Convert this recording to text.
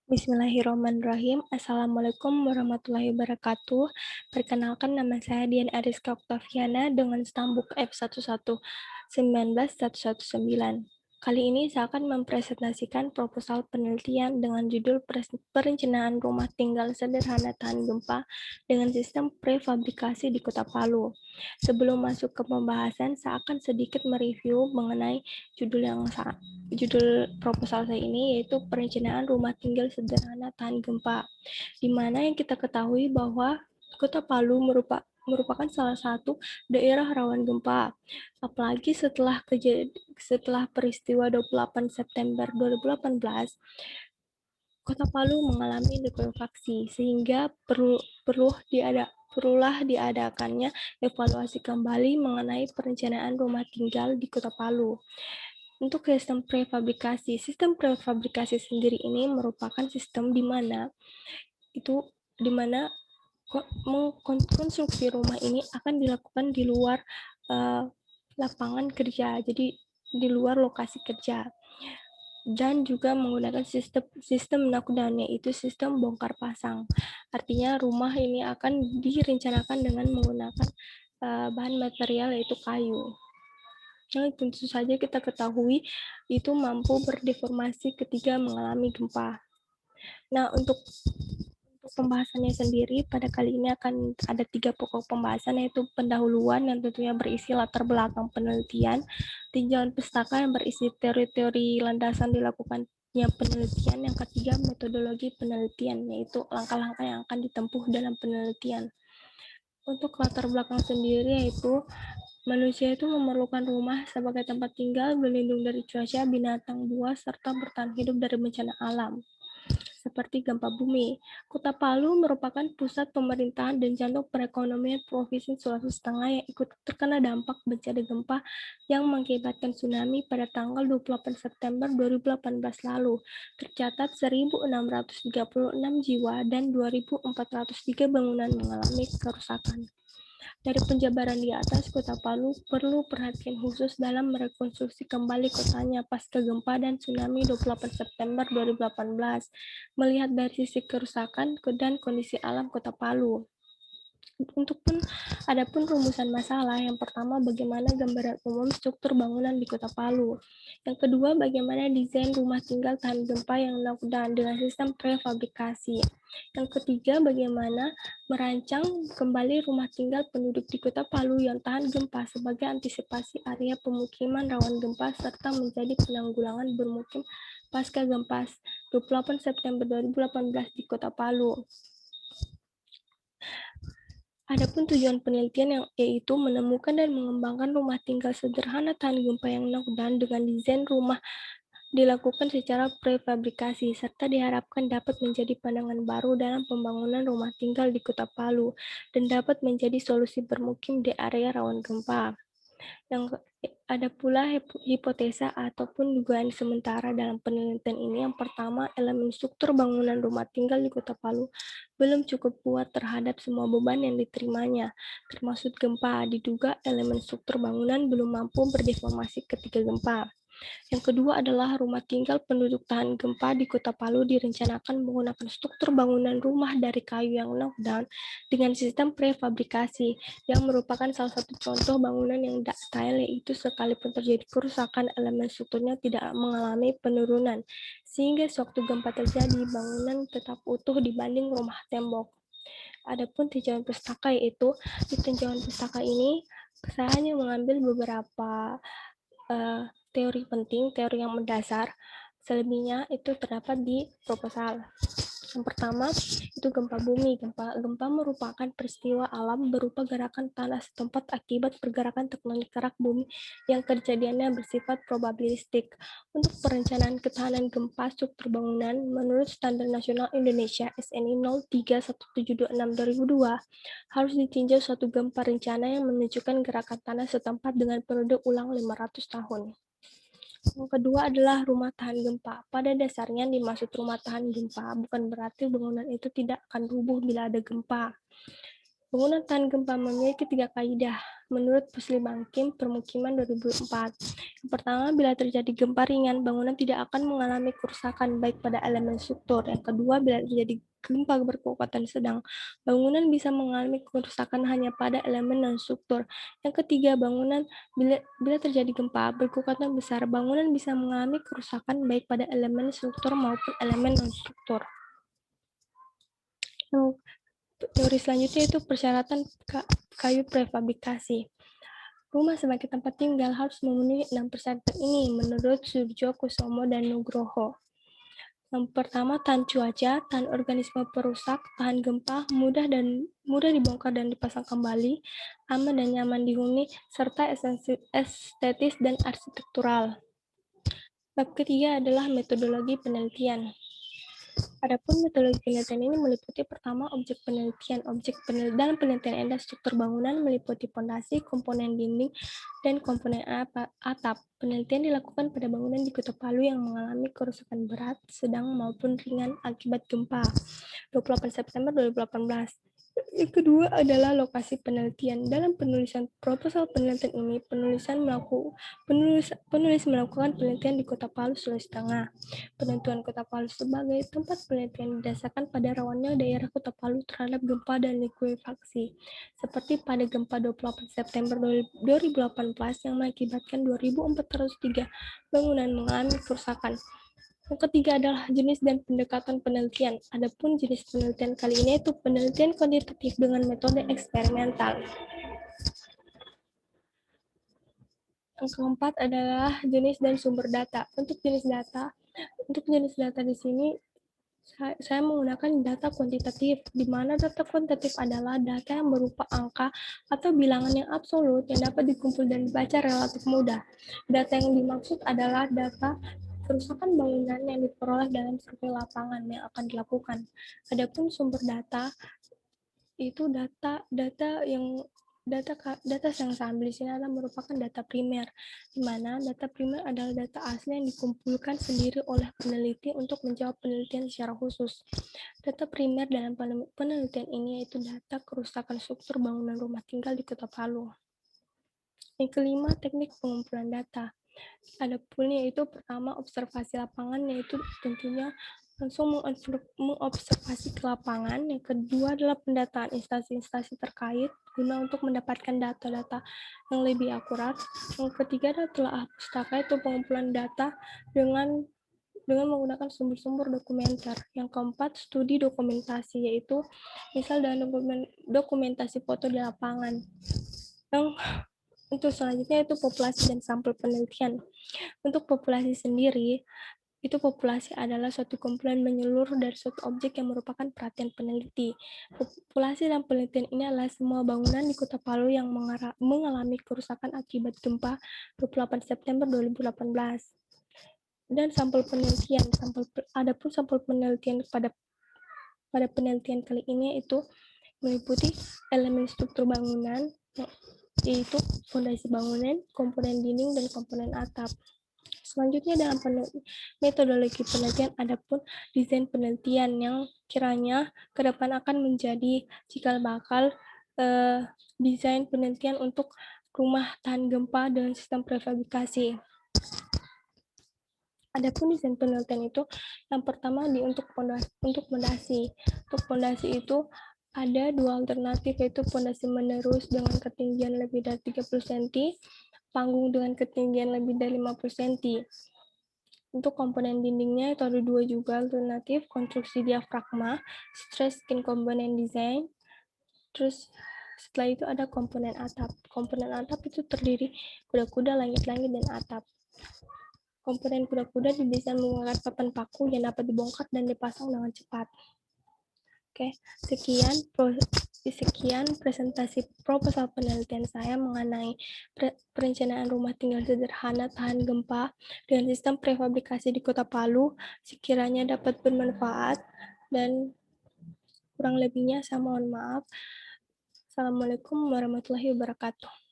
Bismillahirrahmanirrahim. Assalamualaikum warahmatullahi wabarakatuh. Perkenalkan, nama saya Dian Ariska Oktaviana dengan stambuk F1119119. Kali ini saya akan mempresentasikan proposal penelitian dengan judul Perencanaan Rumah Tinggal Sederhana Tahan Gempa dengan Sistem Prefabrikasi di Kota Palu. Sebelum masuk ke pembahasan, saya akan sedikit mereview mengenai judul proposal saya ini, yaitu Perencanaan Rumah Tinggal Sederhana Tahan Gempa, di mana yang kita ketahui bahwa Kota Palu merupakan salah satu daerah rawan gempa. Apalagi setelah peristiwa 28 September 2018, Kota Palu mengalami likuifaksi, sehingga perlulah diadakannya evaluasi kembali mengenai perencanaan rumah tinggal di Kota Palu. Untuk sistem prefabrikasi sendiri ini merupakan sistem di mana konstruksi rumah ini akan dilakukan di luar lapangan kerja, jadi di luar lokasi kerja, dan juga menggunakan sistem knockdown, yaitu sistem bongkar pasang. Artinya rumah ini akan direncanakan dengan menggunakan bahan material yaitu kayu. Yang tentu saja kita ketahui itu mampu berdeformasi ketika mengalami gempa. Nah, untuk pembahasannya sendiri pada kali ini akan ada 3 pokok pembahasan, yaitu pendahuluan yang tentunya berisi latar belakang penelitian, tinjauan pustaka yang berisi teori-teori landasan dilakukannya penelitian, yang ketiga metodologi penelitian, yaitu langkah-langkah yang akan ditempuh dalam penelitian. Untuk latar belakang sendiri, yaitu manusia itu memerlukan rumah sebagai tempat tinggal, berlindung dari cuaca, binatang buas, serta bertahan hidup dari bencana alam seperti gempa bumi. Kota Palu merupakan pusat pemerintahan dan jantung perekonomian Provinsi Sulawesi Tengah yang ikut terkena dampak bencana gempa yang mengakibatkan tsunami pada tanggal 28 September 2018 lalu. Tercatat 1.636 jiwa dan 2.403 bangunan mengalami kerusakan. Dari penjabaran di atas, Kota Palu perlu perhatian khusus dalam merekonstruksi kembali kotanya pasca gempa dan tsunami 28 September 2018, melihat dari sisi kerusakan dan kondisi alam Kota Palu. Adapun rumusan masalah, yang pertama bagaimana gambaran umum struktur bangunan di Kota Palu. Yang kedua, bagaimana desain rumah tinggal tahan gempa yang knockdown dengan sistem prefabrikasi. Yang ketiga, bagaimana merancang kembali rumah tinggal penduduk di Kota Palu yang tahan gempa sebagai antisipasi area pemukiman rawan gempa serta menjadi penanggulangan bermukim pasca gempa 28 September 2018 di Kota Palu. Adapun tujuan penelitian yaitu menemukan dan mengembangkan rumah tinggal sederhana tahan gempa yang knockdown dengan desain rumah dilakukan secara prefabrikasi, serta diharapkan dapat menjadi pandangan baru dalam pembangunan rumah tinggal di Kota Palu dan dapat menjadi solusi bermukim di area rawan gempa. Yang ada pula hipotesa ataupun dugaan sementara dalam penelitian ini. Yang pertama, elemen struktur bangunan rumah tinggal di Kota Palu belum cukup kuat terhadap semua beban yang diterimanya, termasuk gempa. Diduga elemen struktur bangunan belum mampu berdeformasi ketika gempa. Yang kedua adalah rumah tinggal penduduk tahan gempa di Kota Palu direncanakan menggunakan struktur bangunan rumah dari kayu yang knockdown dengan sistem prefabrikasi, yang merupakan salah satu contoh bangunan yang ductile, yaitu sekalipun terjadi kerusakan, elemen strukturnya tidak mengalami penurunan, sehingga sewaktu gempa terjadi, bangunan tetap utuh dibanding rumah tembok. Adapun tinjauan pustaka, yaitu di tinjauan pustaka ini saya hanya mengambil beberapa teori penting, teori yang mendasar. Selebihnya itu terdapat di proposal. Yang pertama itu gempa bumi. Gempa merupakan peristiwa alam berupa gerakan tanah setempat akibat pergerakan tektonik kerak bumi yang kejadiannya bersifat probabilistik. Untuk perencanaan ketahanan gempa struktur bangunan, menurut Standar Nasional Indonesia SNI 031726/2002, harus ditinjau suatu gempa rencana yang menunjukkan gerakan tanah setempat dengan periode ulang 500 tahun. Yang kedua adalah rumah tahan gempa. Pada dasarnya dimaksud rumah tahan gempa bukan berarti bangunan itu tidak akan rubuh bila ada gempa. Bangunan tahan gempa memiliki 3 kaidah menurut Pusli Bangkim Permukiman 2004. Yang pertama, bila terjadi gempa ringan, bangunan tidak akan mengalami kerusakan baik pada elemen struktur. Yang kedua, bila terjadi gempa berkekuatan sedang, bangunan bisa mengalami kerusakan hanya pada elemen non-struktur. Yang ketiga, bila terjadi gempa berkekuatan besar, bangunan bisa mengalami kerusakan baik pada elemen struktur maupun elemen non-struktur. Teori selanjutnya itu persyaratan kayu prefabrikasi. Rumah sebagai tempat tinggal harus memenuhi 6 persyaratan ini menurut Surjo Kusumo dan Nugroho. Yang pertama, tahan cuaca, tahan organisme perusak, tahan gempa, mudah dibongkar dan dipasang kembali, aman dan nyaman dihuni, serta estetis dan arsitektural. Bab ketiga adalah metodologi penelitian. Adapun metodologi penelitian ini meliputi pertama objek penelitian. Dalam penelitian ada struktur bangunan meliputi fondasi, komponen dinding, dan komponen atap. Penelitian dilakukan pada bangunan di Kota Palu yang mengalami kerusakan berat, sedang maupun ringan akibat gempa. 28 September 2018. Yang kedua adalah lokasi penelitian. Dalam penulisan proposal penelitian ini, penulis melakukan penelitian di Kota Palu, Sulawesi Tengah. Penentuan Kota Palu sebagai tempat penelitian didasarkan pada rawannya daerah Kota Palu terhadap gempa dan likuifaksi, seperti pada gempa 28 September 2018 yang mengakibatkan 2.403 bangunan mengalami kerusakan. Yang ketiga adalah jenis dan pendekatan penelitian. Adapun jenis penelitian kali ini itu penelitian kuantitatif dengan metode eksperimental. Yang keempat adalah jenis dan sumber data. Untuk jenis data di sini saya menggunakan data kuantitatif, di mana data kuantitatif adalah data yang berupa angka atau bilangan yang absolut yang dapat dikumpul dan dibaca relatif mudah. Data yang dimaksud adalah data kerusakan bangunan yang diperoleh dalam survei lapangan yang akan dilakukan. Adapun sumber data itu data yang saya ambil di sini adalah merupakan data primer, di mana data primer adalah data asli yang dikumpulkan sendiri oleh peneliti untuk menjawab penelitian secara khusus. Data primer dalam penelitian ini yaitu data kerusakan struktur bangunan rumah tinggal di Kota Palu. Yang kelima, teknik pengumpulan data. Adapun yaitu pertama observasi lapangan, yaitu tentunya langsung mengobservasi ke lapangan. Yang kedua adalah pendataan instansi-instansi terkait guna untuk mendapatkan data-data yang lebih akurat. Yang ketiga adalah telah pustaka, itu pengumpulan data dengan menggunakan sumber-sumber dokumenter. Yang keempat, studi dokumentasi, yaitu misal dalam dokumentasi foto di lapangan. Yang untuk selanjutnya itu populasi dan sampel penelitian. Untuk populasi sendiri, itu populasi adalah suatu kumpulan menyeluruh dari suatu objek yang merupakan perhatian peneliti. Populasi dan penelitian ini adalah semua bangunan di Kota Palu yang mengalami kerusakan akibat gempa 28 September 2018. Dan sampel penelitian, adapun sampel penelitian pada penelitian kali ini itu meliputi elemen struktur bangunan, yaitu fondasi bangunan, komponen dinding, dan komponen atap. Selanjutnya dalam metodologi penelitian ada pun desain penelitian yang kiranya ke depan akan menjadi cikal bakal desain penelitian untuk rumah tahan gempa dengan sistem prefabrikasi. Adapun desain penelitian itu yang pertama untuk fondasi. Untuk fondasi itu ada dua alternatif, yaitu fondasi menerus dengan ketinggian lebih dari 30 cm, panggung dengan ketinggian lebih dari 50 cm. Untuk komponen dindingnya itu ada dua juga alternatif, konstruksi diafragma, stress skin component design. Terus setelah itu ada komponen atap. Komponen atap itu terdiri kuda-kuda, langit-langit, dan atap. Komponen kuda-kuda didesain menggunakan papan paku yang dapat dibongkar dan dipasang dengan cepat. Oke, sekian presentasi proposal penelitian saya mengenai perencanaan rumah tinggal sederhana tahan gempa dengan sistem prefabrikasi di Kota Palu. Sekiranya dapat bermanfaat, dan kurang lebihnya saya mohon maaf. Assalamualaikum warahmatullahi wabarakatuh.